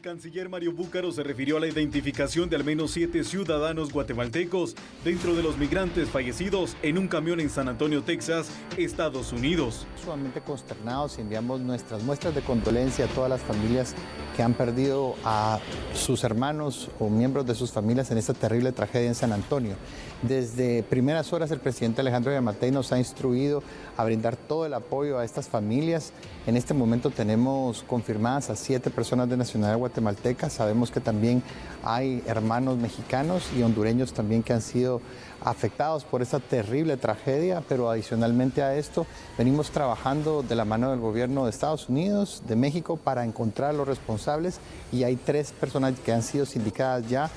El canciller Mario Bucaro se refirió a la identificación de al menos 7 ciudadanos guatemaltecos dentro de los migrantes fallecidos en un camión en San Antonio, Texas, Estados Unidos. Sumamente consternados y enviamos nuestras muestras de condolencia a todas las familias que han perdido a sus hermanos o miembros de sus familias en esta terrible tragedia en San Antonio. Desde primeras horas el presidente Alejandro Yamatei nos ha instruido a brindar todo el apoyo a estas familias. En este momento tenemos confirmadas a 7 personas de nacionalidad guatemalteca. Sabemos que también hay hermanos mexicanos y hondureños también que han sido afectados por esta terrible tragedia, pero adicionalmente a esto venimos trabajando de la mano del gobierno de Estados Unidos, de México, para encontrar a los responsables, y hay 3 personas que han sido sindicadas ya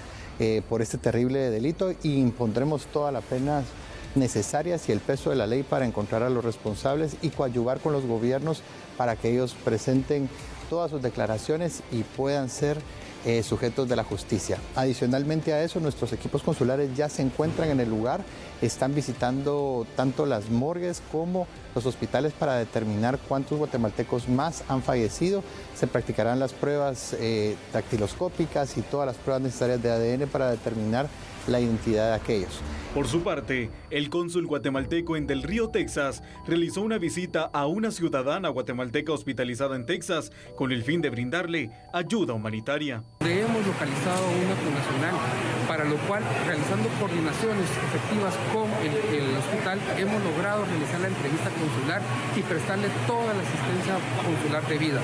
por este terrible delito, y impondremos todas las penas necesarias y el peso de la ley para encontrar a los responsables y coadyuvar con los gobiernos para que ellos presenten todas sus declaraciones y puedan ser sujetos de la justicia. Adicionalmente a eso, nuestros equipos consulares ya se encuentran en el lugar, están visitando tanto las morgues como los hospitales para determinar cuántos guatemaltecos más han fallecido. Se practicarán las pruebas dactiloscópicas y todas las pruebas necesarias de ADN para determinar la identidad de aquellos. Por su parte, el cónsul guatemalteco en Del Río, Texas, realizó una visita a una ciudadana guatemalteca hospitalizada en Texas con el fin de brindarle ayuda humanitaria. Hemos localizado una connacional, para lo cual, realizando coordinaciones efectivas con el hospital, hemos logrado realizar la entrevista consular y prestarle toda la asistencia consular debida.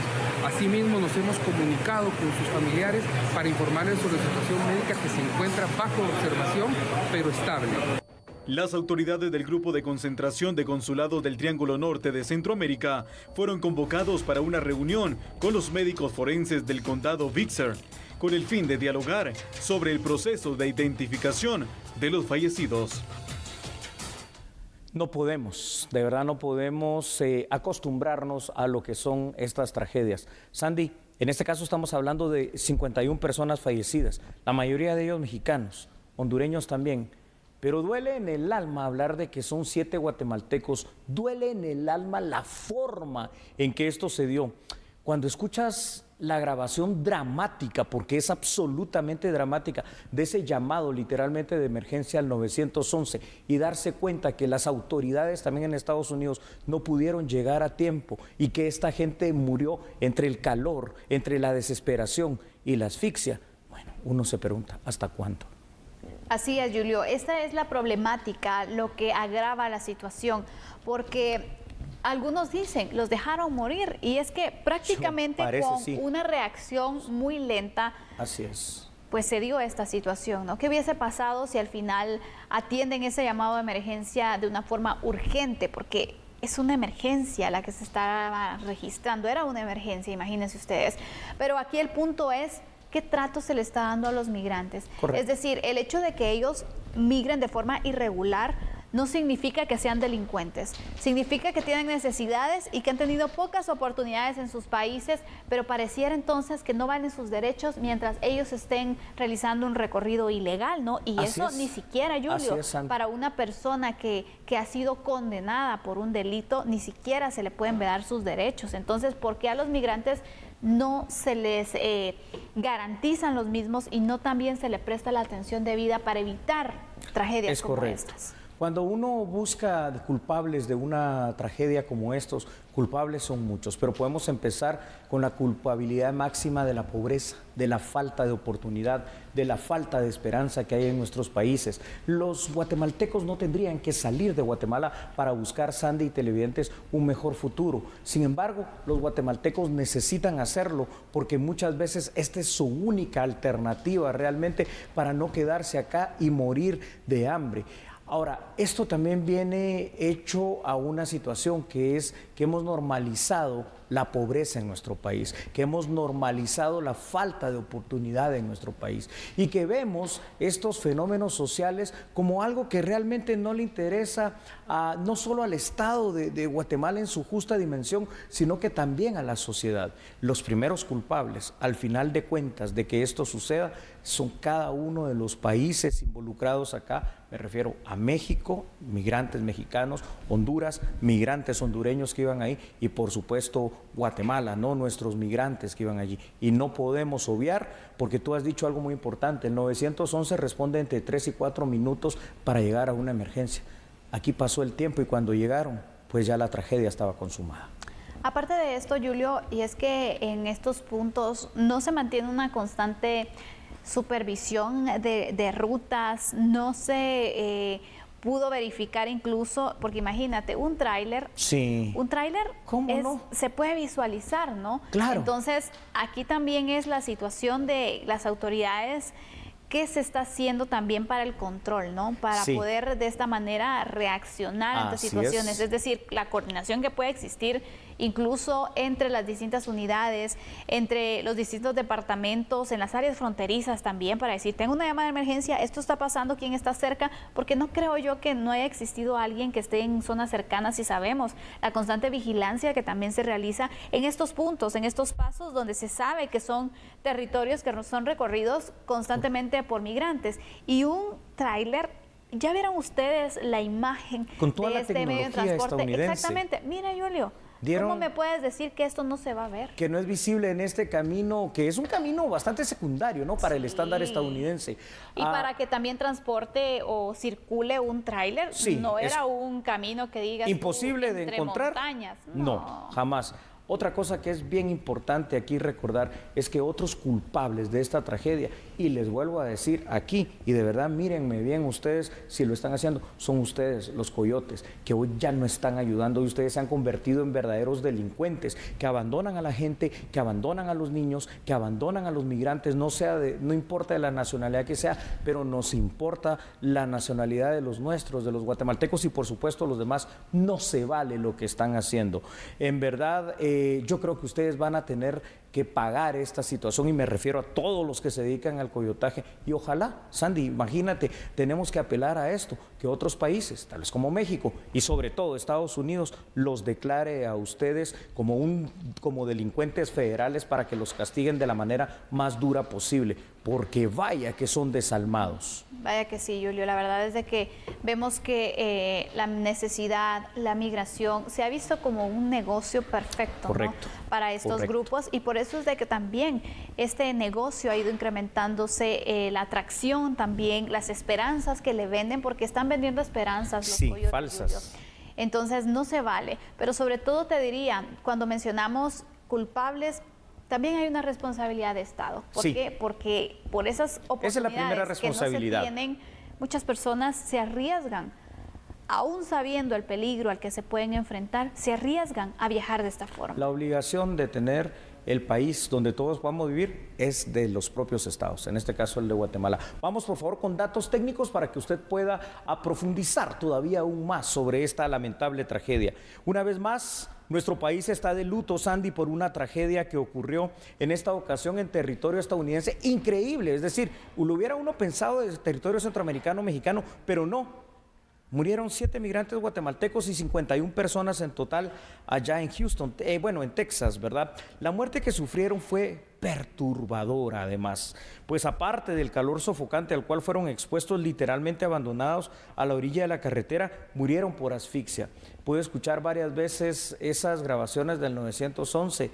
Asimismo, nos hemos comunicado con sus familiares para informarles sobre la situación médica, que se encuentra bajo observación, pero estable. Las autoridades del Grupo de Concentración de Consulados del Triángulo Norte de Centroamérica fueron convocados para una reunión con los médicos forenses del condado Bixar, con el fin de dialogar sobre el proceso de identificación de los fallecidos. No podemos, de verdad no podemos acostumbrarnos a lo que son estas tragedias. Sandy, en este caso estamos hablando de 51 personas fallecidas, la mayoría de ellos mexicanos, hondureños también. Pero duele en el alma hablar de que son 7 guatemaltecos, duele en el alma la forma en que esto se dio. Cuando escuchas la grabación dramática, porque es absolutamente dramática, de ese llamado literalmente de emergencia al 911 y darse cuenta que las autoridades también en Estados Unidos no pudieron llegar a tiempo y que esta gente murió entre el calor, entre la desesperación y la asfixia, bueno, uno se pregunta, ¿hasta cuándo? Así es, Julio. Esta es la problemática, lo que agrava la situación, porque algunos dicen, los dejaron morir, y es que prácticamente una reacción muy lenta. Así es. Pues se dio esta situación, ¿no? ¿Qué hubiese pasado si al final atienden ese llamado de emergencia de una forma urgente? Porque es una emergencia la que se estaba registrando, era una emergencia, imagínense ustedes. Pero aquí el punto es, ¿qué trato se le está dando a los migrantes? Correcto. Es decir, el hecho de que ellos migren de forma irregular no significa que sean delincuentes. Significa que tienen necesidades y que han tenido pocas oportunidades en sus países, pero pareciera entonces que no valen sus derechos mientras ellos estén realizando un recorrido ilegal, ¿no? Y así eso es. Ni siquiera, Julio, para una persona que ha sido condenada por un delito, ni siquiera se le pueden vedar sus derechos. Entonces, ¿por qué a los migrantes no se les garantizan los mismos y no también se les presta la atención debida para evitar tragedias como estas? Cuando uno busca culpables de una tragedia como estos, culpables son muchos, pero podemos empezar con la culpabilidad máxima de la pobreza, de la falta de oportunidad, de la falta de esperanza que hay en nuestros países. Los guatemaltecos no tendrían que salir de Guatemala para buscar, Sandy y televidentes, un mejor futuro. Sin embargo, los guatemaltecos necesitan hacerlo porque muchas veces esta es su única alternativa realmente para no quedarse acá y morir de hambre. Ahora, esto también viene hecho a una situación que es que hemos normalizado la pobreza en nuestro país, que hemos normalizado la falta de oportunidad en nuestro país y que vemos estos fenómenos sociales como algo que realmente no le interesa no solo al Estado de Guatemala en su justa dimensión, sino que también a la sociedad. Los primeros culpables, al final de cuentas, de que esto suceda, son cada uno de los países involucrados acá, me refiero a México, migrantes mexicanos, Honduras, migrantes hondureños que iban ahí y por supuesto Guatemala, ¿no? Nuestros migrantes que iban allí. Y no podemos obviar, porque tú has dicho algo muy importante, el 911 responde entre 3 y 4 minutos para llegar a una emergencia. Aquí pasó el tiempo y cuando llegaron, pues ya la tragedia estaba consumada. Aparte de esto, Julio, y es que en estos puntos no se mantiene una constante supervisión de rutas, no se pudo verificar incluso, porque imagínate, un tráiler, sí. Un tráiler se puede visualizar, ¿no? Claro. Entonces, aquí también es la situación de las autoridades. ¿Qué se está haciendo también para el control, ¿no? Para poder de esta manera reaccionar ante situaciones. Es decir, la coordinación que puede existir incluso entre las distintas unidades, entre los distintos departamentos, en las áreas fronterizas también, para decir, tengo una llamada de emergencia, esto está pasando, ¿quién está cerca? Porque no creo yo que no haya existido alguien que esté en zonas cercanas y sabemos la constante vigilancia que también se realiza en estos puntos, en estos pasos donde se sabe que son territorios que son recorridos constantemente por migrantes. Y un tráiler, ya vieron ustedes la imagen con toda de la este medio de transporte. estadounidense. Exactamente. Mira, Julio, ¿cómo me puedes decir que esto no se va a ver? Que no es visible en este camino, que es un camino bastante secundario, ¿no? Para el estándar estadounidense. Y para que también transporte o circule un tráiler, no era un camino que digas imposible de encontrar. Montañas. No, jamás. Otra cosa que es bien importante aquí recordar es que otros culpables de esta tragedia, y les vuelvo a decir aquí, y de verdad mírenme bien ustedes si lo están haciendo, son ustedes, los coyotes, que hoy ya no están ayudando y ustedes se han convertido en verdaderos delincuentes, que abandonan a la gente, que abandonan a los niños, que abandonan a los migrantes, no importa de la nacionalidad que sea, pero nos importa la nacionalidad de los nuestros, de los guatemaltecos y por supuesto los demás. No se vale lo que están haciendo. En verdad, yo creo que ustedes van a tener que pagar esta situación y me refiero a todos los que se dedican al coyotaje y ojalá, Sandy, imagínate, tenemos que apelar a esto, que otros países, tales como México y sobre todo Estados Unidos, los declare a ustedes como delincuentes federales para que los castiguen de la manera más dura posible, porque vaya que son desalmados. Vaya que sí, Julio, la verdad es de que vemos que la necesidad, la migración, se ha visto como un negocio perfecto, correcto, ¿no? Para estos grupos y por eso es de que también este negocio ha ido incrementándose, la atracción también, las esperanzas que le venden, porque están vendiendo esperanzas los coyotes, falsas. Julio. Entonces no se vale, pero sobre todo te diría, cuando mencionamos culpables, también hay una responsabilidad de Estado. ¿Por qué? Porque por esas oportunidades esa es la primera responsabilidad. Que no se tienen, muchas personas se arriesgan, aún sabiendo el peligro al que se pueden enfrentar, se arriesgan a viajar de esta forma. La obligación de tener el país donde todos podamos vivir es de los propios estados, en este caso el de Guatemala. Vamos por favor con datos técnicos para que usted pueda profundizar todavía aún más sobre esta lamentable tragedia. Una vez más, nuestro país está de luto, Sandy, por una tragedia que ocurrió en esta ocasión en territorio estadounidense. Increíble, es decir, lo hubiera uno pensado de territorio centroamericano, mexicano, pero no. Murieron 7 migrantes guatemaltecos y 51 personas en total allá en Houston, en Texas, ¿verdad? La muerte que sufrieron fue perturbadora además, pues aparte del calor sofocante al cual fueron expuestos, literalmente abandonados a la orilla de la carretera, murieron por asfixia. Pude escuchar varias veces esas grabaciones del 911.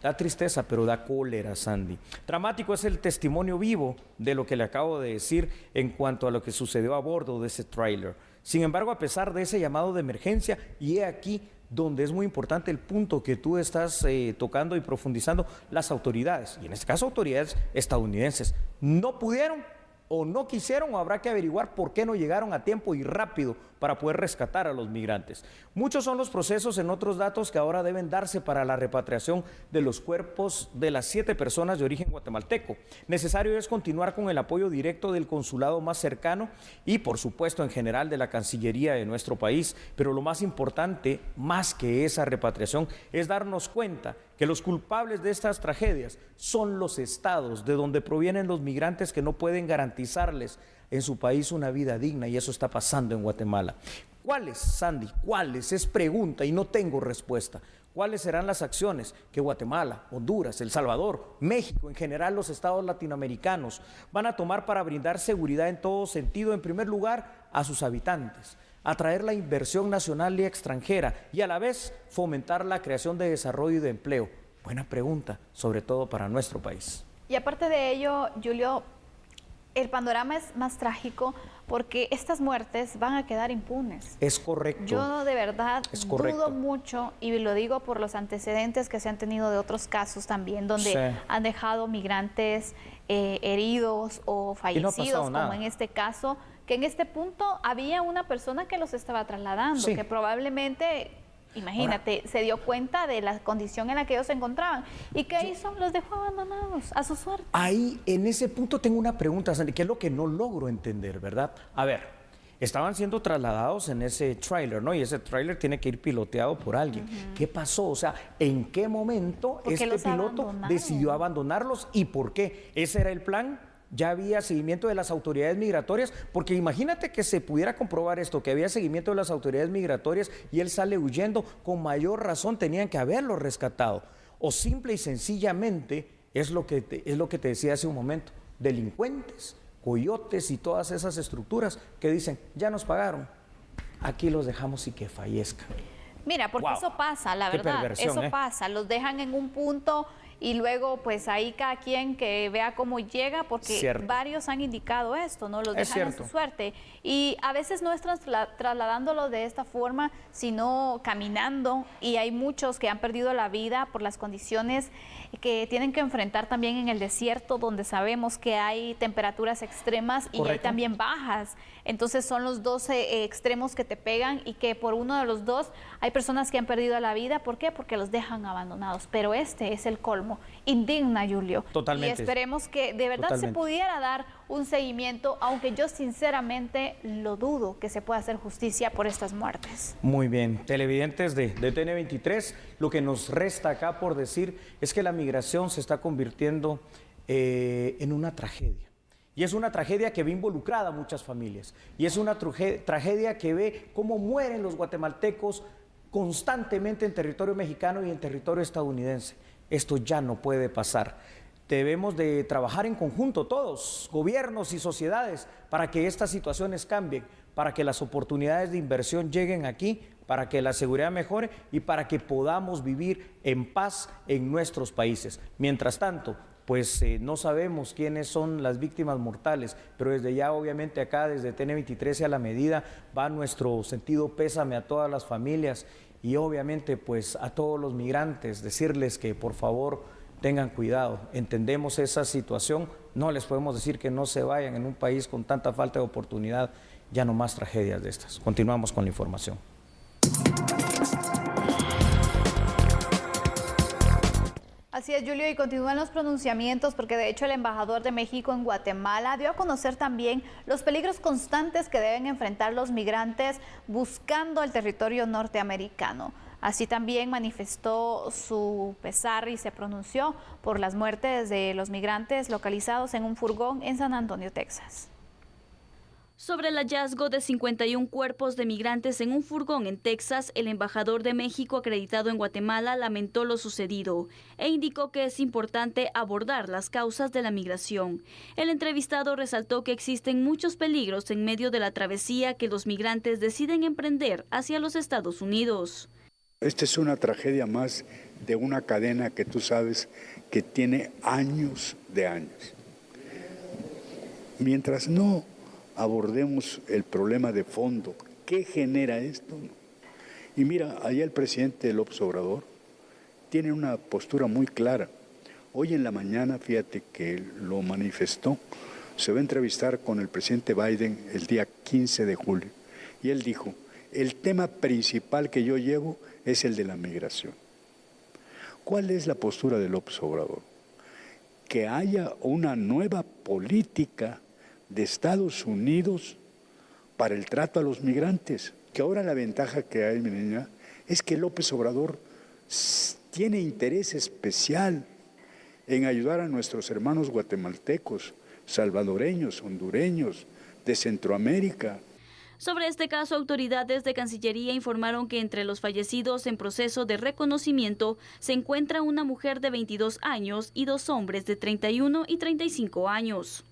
Da tristeza, pero da cólera, Sandy. Dramático es el testimonio vivo de lo que le acabo de decir en cuanto a lo que sucedió a bordo de ese tráiler. Sin embargo, a pesar de ese llamado de emergencia, y he aquí donde es muy importante el punto que tú estás tocando y profundizando, las autoridades, y en este caso autoridades estadounidenses, no pudieron o no quisieron, o habrá que averiguar por qué no llegaron a tiempo y rápido para poder rescatar a los migrantes. Muchos son los procesos en otros datos que ahora deben darse para la repatriación de los cuerpos de las 7 personas de origen guatemalteco. Necesario es continuar con el apoyo directo del consulado más cercano y, por supuesto, en general de la Cancillería de nuestro país. Pero lo más importante, más que esa repatriación, es darnos cuenta que los culpables de estas tragedias son los estados de donde provienen los migrantes que no pueden garantizarles en su país una vida digna, y eso está pasando en Guatemala. ¿Cuáles, Sandy? ¿Cuáles? Es pregunta y no tengo respuesta. ¿Cuáles serán las acciones que Guatemala, Honduras, El Salvador, México, en general los estados latinoamericanos van a tomar para brindar seguridad en todo sentido? En primer lugar, a sus habitantes, atraer la inversión nacional y extranjera y a la vez fomentar la creación de desarrollo y de empleo. Buena pregunta, sobre todo para nuestro país. Y aparte de ello, Julio, el panorama es más trágico porque estas muertes van a quedar impunes. Es correcto. Yo de verdad dudo mucho, y lo digo por los antecedentes que se han tenido de otros casos también, donde han dejado migrantes heridos o fallecidos, como en este caso, que en este punto había una persona que los estaba trasladando, que probablemente... Imagínate, ahora, se dio cuenta de la condición en la que ellos se encontraban. ¿Y qué hizo? Los dejó abandonados a su suerte. Ahí, en ese punto, tengo una pregunta, Sandy, que es lo que no logro entender, ¿verdad? A ver, estaban siendo trasladados en ese tráiler, ¿no? Y ese tráiler tiene que ir piloteado por alguien. ¿Qué pasó? O sea, ¿en qué momento este piloto decidió abandonarlos y por qué? ¿Ese era el plan? ¿Ya había seguimiento de las autoridades migratorias? Porque imagínate que se pudiera comprobar esto, que había seguimiento de las autoridades migratorias y él sale huyendo, con mayor razón tenían que haberlo rescatado. O simple y sencillamente es lo que te decía hace un momento, delincuentes, coyotes y todas esas estructuras que dicen, ya nos pagaron, aquí los dejamos y que fallezcan. Mira, porque eso pasa, la verdad, eso pasa, los dejan en un punto... Y luego, pues ahí cada quien que vea cómo llega, porque varios han indicado esto, ¿no? Los dejan a su suerte. Y a veces no es trasladándolo de esta forma, sino caminando. Y hay muchos que han perdido la vida por las condiciones que tienen que enfrentar también en el desierto, donde sabemos que hay temperaturas extremas y hay también bajas. Entonces son los dos extremos que te pegan y que por uno de los dos hay personas que han perdido la vida. ¿Por qué? Porque los dejan abandonados. Pero este es el colmo. Indigna, Julio. Totalmente. Y esperemos que de verdad se pudiera dar un seguimiento, aunque yo sinceramente lo dudo que se pueda hacer justicia por estas muertes. Muy bien. Televidentes de TN23, lo que nos resta acá por decir es que la migración se está convirtiendo en una tragedia. Y es una tragedia que ve involucrada a muchas familias. Y es una tragedia que ve cómo mueren los guatemaltecos constantemente en territorio mexicano y en territorio estadounidense. Esto ya no puede pasar. Debemos de trabajar en conjunto todos, gobiernos y sociedades, para que estas situaciones cambien, para que las oportunidades de inversión lleguen aquí, para que la seguridad mejore y para que podamos vivir en paz en nuestros países. Mientras tanto, pues no sabemos quiénes son las víctimas mortales, pero desde ya obviamente acá, desde TN23 y a la medida, va nuestro sentido pésame a todas las familias y obviamente pues a todos los migrantes, decirles que por favor tengan cuidado, entendemos esa situación, no les podemos decir que no se vayan en un país con tanta falta de oportunidad, ya no más tragedias de estas. Continuamos con la información. Así es, Julio, y continúan los pronunciamientos porque de hecho el embajador de México en Guatemala dio a conocer también los peligros constantes que deben enfrentar los migrantes buscando el territorio norteamericano. Así también manifestó su pesar y se pronunció por las muertes de los migrantes localizados en un furgón en San Antonio, Texas. Sobre el hallazgo de 51 cuerpos de migrantes en un furgón en Texas, el embajador de México acreditado en Guatemala lamentó lo sucedido e indicó que es importante abordar las causas de la migración. El entrevistado resaltó que existen muchos peligros en medio de la travesía que los migrantes deciden emprender hacia los Estados Unidos. Esta es una tragedia más de una cadena que tú sabes que tiene años de años. Mientras no abordemos el problema de fondo, ¿qué genera esto? Y mira, allá el presidente López Obrador tiene una postura muy clara. Hoy en la mañana, fíjate que él lo manifestó, se va a entrevistar con el presidente Biden el día 15 de julio. Y él dijo, el tema principal que yo llevo es el de la migración. ¿Cuál es la postura de López Obrador? Que haya una nueva política de Estados Unidos para el trato a los migrantes. Que ahora la ventaja que hay, mi niña, es que López Obrador tiene interés especial en ayudar a nuestros hermanos guatemaltecos, salvadoreños, hondureños, de Centroamérica. Sobre este caso, autoridades de Cancillería informaron que entre los fallecidos en proceso de reconocimiento se encuentra una mujer de 22 años y 2 hombres de 31 y 35 años.